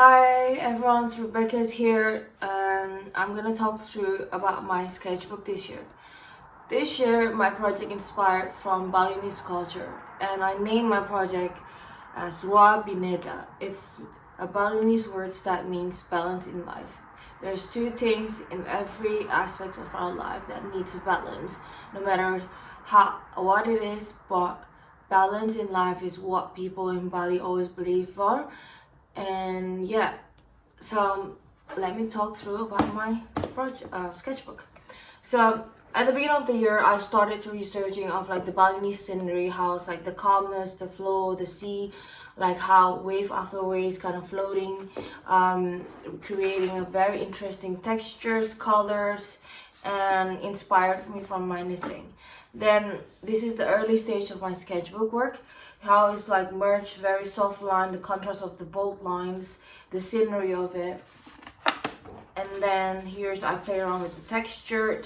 Hi everyone, it's Rebecca's here and I'm gonna talk through about my sketchbook this year. This year my project inspired from Balinese culture and I named my project as Wa Bineda. It's a Balinese word that means balance in life. There's two things in every aspect of our life that needs a balance, no matter what it is, but balance in life is what people in Bali always believe for. And yeah, so let me talk through about my sketchbook. So at the beginning of the year I started to researching of like the Balinese scenery, how it's like the calmness, the flow, the sea, like how wave after wave is kind of floating, creating a very interesting textures, colors, and inspired me from my knitting. Then this is the early stage of my sketchbook work, how it's like merged, very soft line, the contrast of the bold lines, the scenery of it. And then here's I play around with the texture,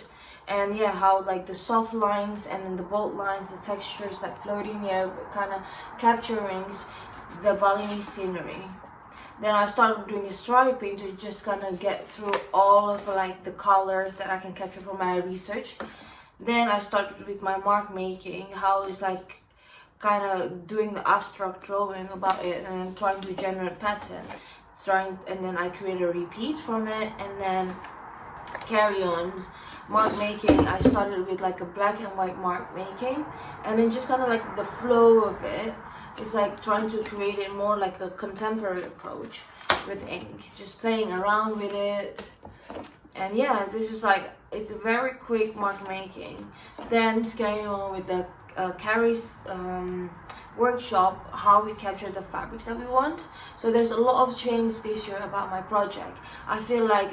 and yeah, how like the soft lines and then the bold lines, the textures like floating here, kind of capturing the Balinese scenery. Then I started doing the striping to just kind of get through all of like the colors that I can capture from my research. Then I started with my mark making, how it's like kind of doing the abstract drawing about it and trying to generate pattern, and then I create a repeat from it, and then carry-ons. Mark making, I started with like a black and white mark making, and then just kind of like the flow of it. It's like trying to create it more like a contemporary approach with ink, just playing around with it. And yeah, this is like, it's a very quick mark making. Then carrying on with the Carrie's workshop, how we capture the fabrics that we want. So there's a lot of change this year about my project. I feel like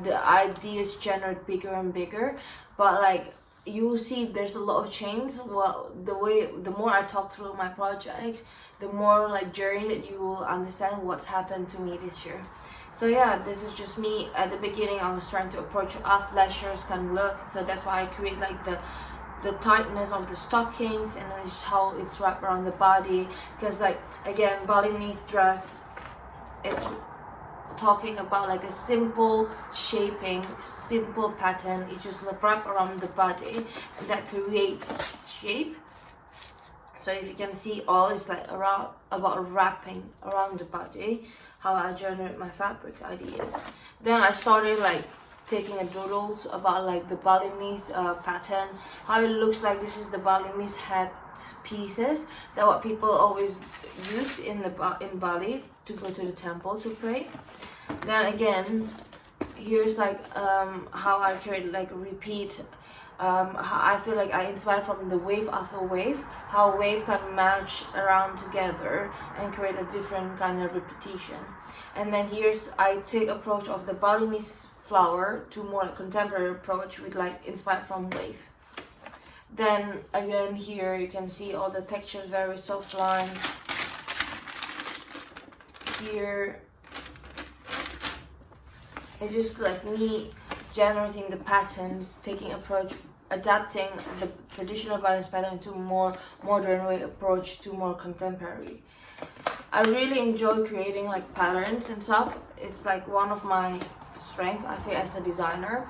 the ideas generate bigger and bigger, but like you will see there's a lot of change. Well, the more I talk through my project, the more like journey that you will understand what's happened to me this year. So yeah, this is just me. At the beginning I was trying to approach athleisure kind of look, so that's why I create like the tightness of the stockings, and then it's how it's wrapped around the body, because like again, Balinese dress, it's talking about like a simple shaping, simple pattern. It's just wrapped around the body and that creates shape. So if you can see, all is like about wrapping around the body, how I generate my fabric ideas. Then I started like taking a doodles about like the Balinese pattern, how it looks like. This is the Balinese hat pieces that what people always use in Bali to go to the temple to pray. Then again, here's like how I create like repeat. How I feel like I inspired from the wave after wave, how wave can match around together and create a different kind of repetition. And then here's I take approach of the Balinese flower to more contemporary approach with like inspired from wave. Then again, here you can see all the textures, very soft lines. Here it's just like me generating the patterns, taking approach, adapting the traditional Balinese pattern to more modern way approach to more contemporary. I really enjoy creating like patterns and stuff. It's like one of my strength, I feel, as a designer,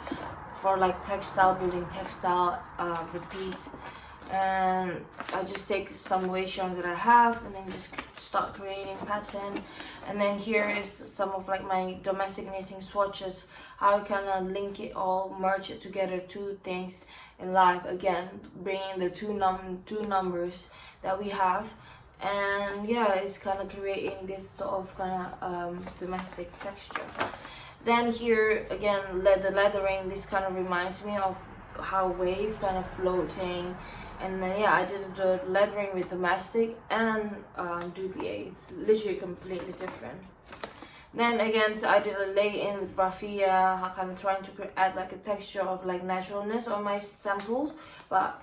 for like textile, building textile repeat. And I just take some waist yarn that I have and then just start creating pattern. And then here is some of like my domestic knitting swatches, how I kind of link it all, merge it together, two things in life, again bringing the two numbers that we have. And yeah, it's kind of creating this sort of kind of domestic texture. Then here again, the leathering, this kind of reminds me of how wave kind of floating. And then yeah, I did the leathering with domestic and dubier. It's literally completely different. Then again, so I did a lay-in with raffia, kind of trying to add like a texture of like naturalness on my samples. But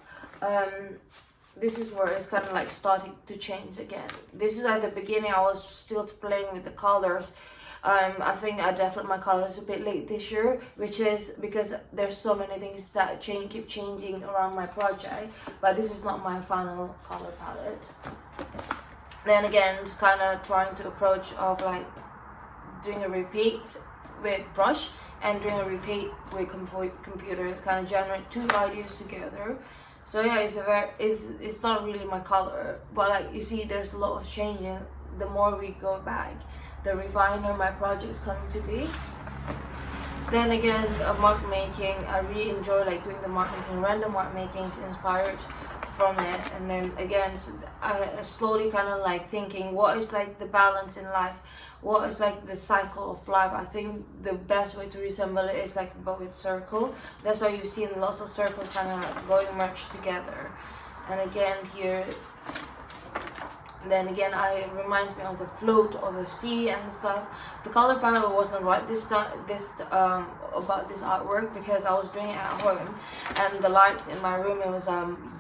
this is where it's kind of like starting to change again. This is at the beginning, I was still playing with the colors. I think I developed my colors a bit late this year, which is because there's so many things that keep changing around my project, but this is not my final color palette. Then again, kind of trying to approach of like doing a repeat with brush and doing a repeat with computer. It's kind of generate two ideas together. So yeah, it's not really my color, but like you see, there's a lot of changing. The more we go back, the refiner my project is coming to be. Then again, mark making. I really enjoy like doing the mark making, random mark makings inspired from it. And then again, so I slowly kind of like thinking, what is like the balance in life? What is like the cycle of life? I think the best way to resemble it is like about with circle. That's why you've seen lots of circles kind of like going merged together. And again here, then again, it reminds me of the float of a sea and stuff. The color palette wasn't right this time, about this artwork, because I was doing it at home and the lights in my room, it was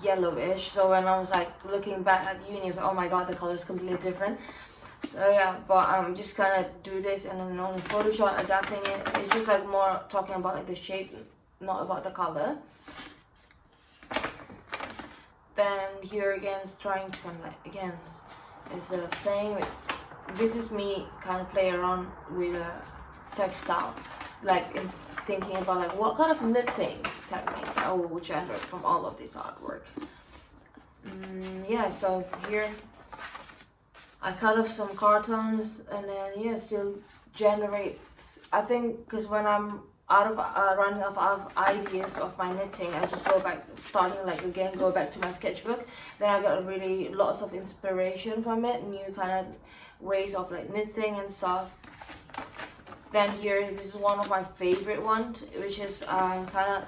yellowish. So when I was like looking back at uni, I was like, oh my god, the color is completely different. So yeah, but just kind of do this and then on Photoshop adapting it. It's just like more talking about like the shape, not about the color. Then here again, is trying to kind of like, again, is playing with, this is me kind of playing around with a textile, like in thinking about like what kind of knitting technique I will generate from all of this artwork. Yeah, so here I cut off some cartons and then yeah, still generate. I think because when I'm out of running out of ideas of my knitting, I just go back, starting like again, go back to my sketchbook. Then I got really lots of inspiration from it, new kind of ways of like knitting and stuff. Then here, this is one of my favorite ones, which is kind of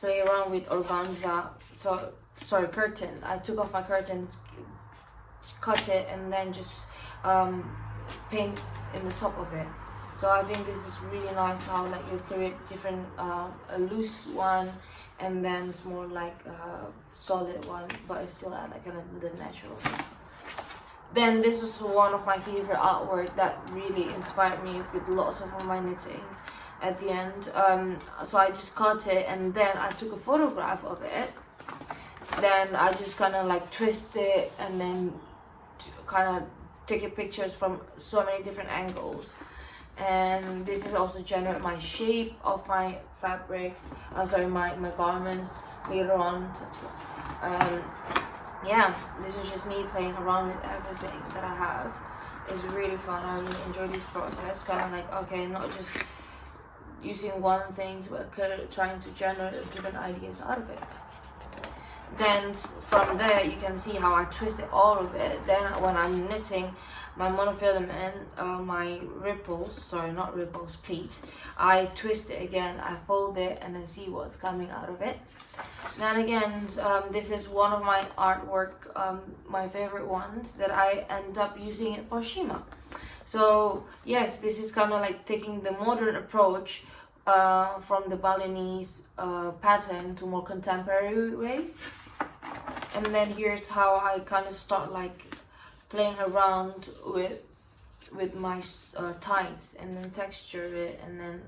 play around with organza. So sorry, curtain. I took off my curtains, cut it, and then just paint in the top of it. So I think this is really nice how like you create different a loose one, and then it's more like a solid one, but it's still at like the naturalness. Then this was one of my favorite artwork that really inspired me with lots of my knittings at the end. So I just cut it and then I took a photograph of it. Then I just kind of like twist it and then kind of take pictures from so many different angles. And this is also generate my shape of my fabrics, my garments later on. Yeah, this is just me playing around with everything that I have. It's really fun. I really enjoy this process. Kind of like, okay, not just using one thing, but trying to generate different ideas out of it. Then from there, you can see how I twisted all of it. Then when I'm knitting my monofilament, my pleat, I twist it again, I fold it, and then see what's coming out of it. Then again, this is one of my artwork, my favorite ones, that I end up using it for Shima. So yes, this is kind of like taking the modern approach from the Balinese pattern to more contemporary ways. And then here's how I kind of start like playing around with my tights and then texture it, and then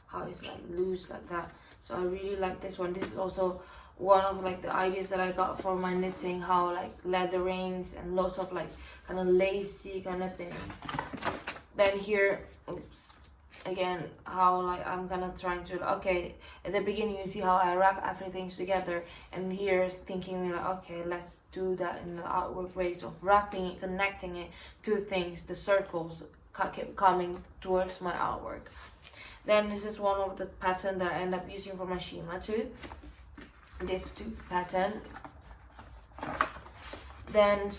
how it's like loose like that. So I really like this one. This is also one of like the ideas that I got for my knitting, how like leatherings and lots of like kind of lacy kind of thing. Then here, oops, again, how like I'm kind of trying to, okay, at the beginning you see how I wrap everything together, and here's thinking like, okay, let's do that in the artwork ways of wrapping it, connecting it to things, the circles kept coming towards my artwork. Then this is one of the pattern that I end up using for my Shima too, this two pattern. Then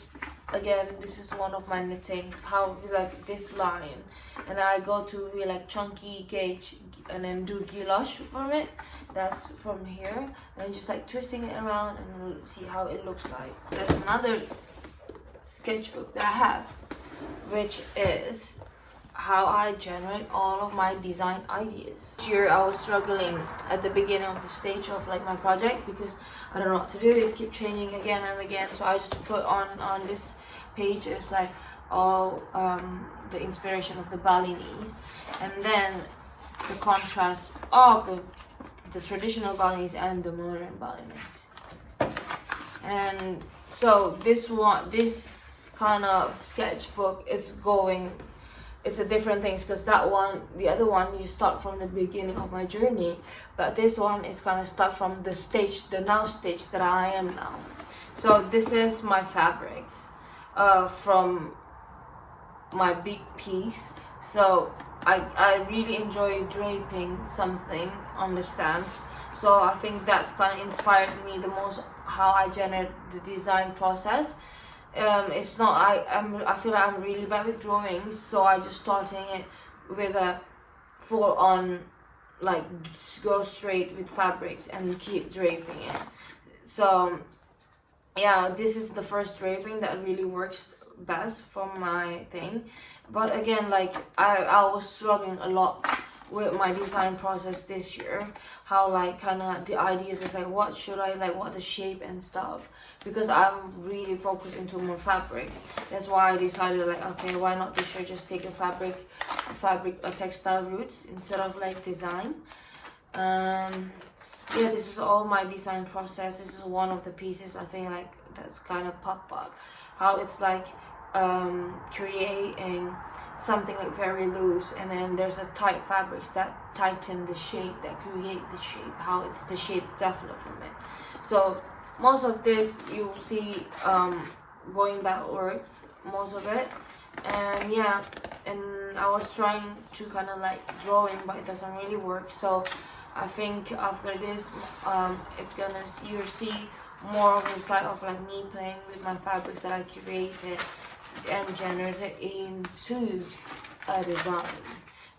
again, this is one of my knittings, how like this line, and I go to really like chunky gauge and then do guilloche from it. That's from here, and just like twisting it around and we'll see how it looks like. There's another sketchbook that I have, which is how I generate all of my design ideas. Here I was struggling at the beginning of the stage of like my project because I don't know what to do. It's keep changing again and again. So I just put on this page is like all the inspiration of the Balinese, and then the contrast of the traditional Balinese and the modern Balinese. And so this kind of sketchbook is going it's a different things, because that one, the other one, you start from the beginning of my journey, but this one is gonna start from the stage, the now stage that I am now. So this is my fabrics from my big piece. So I really enjoy draping something on the stands. So I think that's kind of inspired me the most, how I generate the design process. It's not, I feel like I'm really bad with drawings, so I just starting it with a full on, like, just go straight with fabrics and keep draping it. So yeah, this is the first draping that really works best for my thing. But again, like, I was struggling a lot with my design process this year, how, like, kind of the ideas of, like, what should I, like, what the shape and stuff, because I'm really focused into more fabrics. That's why I decided, like, okay, why not this year just take a fabric textile roots instead of, like, design. Yeah, this is all my design process. This is one of the pieces I think, like, that's kind of pop up, how it's like creating something like very loose, and then there's a tight fabrics that tighten the shape, that create the shape, how it's the shape definite from it. So most of this you will see going backwards, most of it. And yeah, and I was trying to kind of like drawing, but it doesn't really work. So I think after this it's gonna you'll see more of the side of, like, me playing with my fabrics that I created and generated into a design.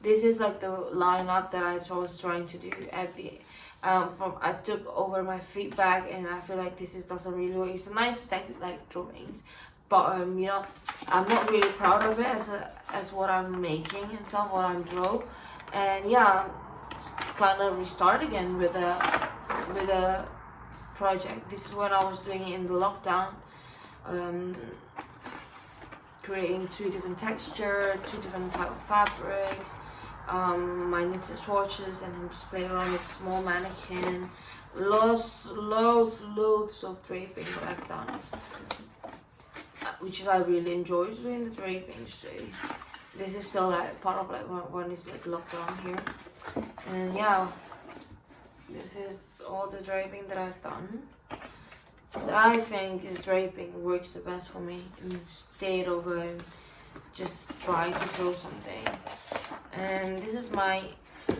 This is like the lineup that I was trying to do at the I took over my feedback, and I feel like this doesn't really work. It's a nice like drawings, but you know, I'm not really proud of it as what I'm making and stuff, what I'm draw. And yeah, kind of restart again with a project. This is when I was doing it in the lockdown, creating 2 different texture, 2 different type of fabrics, my knitted swatches, and I'm just playing around with small mannequin. Loads of draping that I've done, which is I really enjoy doing the draping too. This is still like part of, like, when it's like lockdown here. And yeah, this is all the draping that I've done. So I think this draping works the best for me instead of just try to draw something. And this is my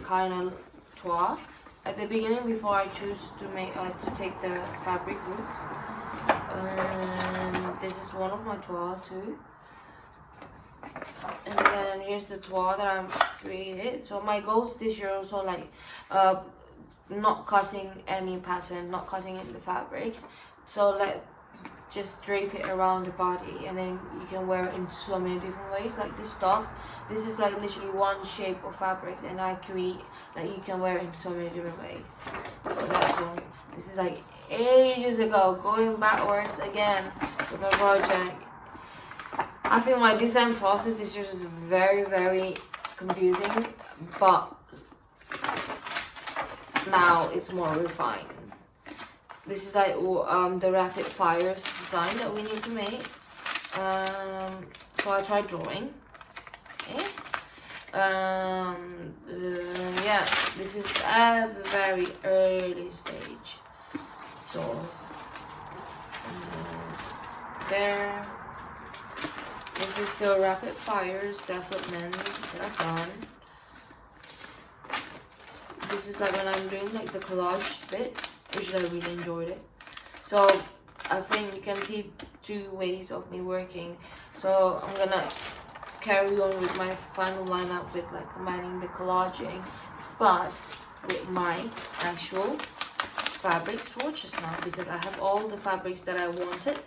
kind of toile. At the beginning, before I choose to make to take the fabric roots, this is one of my toile too. And then here's the toile that I've created. So my goals this year also, like, not cutting any pattern, not cutting in the fabrics. So just drape it around the body, and then you can wear it in so many different ways. Like this top, this is like literally one shape of fabric, and I create, like, you can wear it in so many different ways. So that's one. This is like ages ago, going backwards again with my project. I think my design process this year is very, very confusing, but now it's more refined. This is like the rapid fires design that we need to make. So I tried drawing. Okay. Yeah, this is at the very early stage. So there. This is still rapid fires development that I've done. This is like when I'm doing like the collage bit, which I really enjoyed it. So I think you can see 2 ways of me working. So I'm gonna carry on with my final lineup with, like, combining the collaging, but with my actual fabric swatches now, because I have all the fabrics that I wanted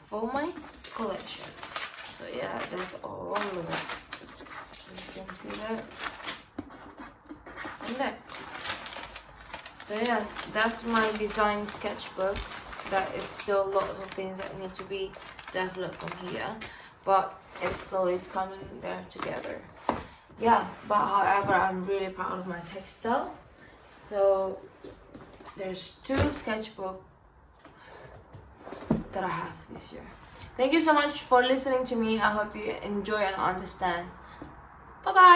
for my collection. So yeah, that's all of it. You can see that. And that. So yeah, that's my design sketchbook. That it's still lots of things that need to be developed from here, but it slowly is coming there together. Yeah, but however, I'm really proud of my textile. So there's 2 sketchbooks that I have this year. Thank you so much for listening to me. I hope you enjoy and understand. Bye bye!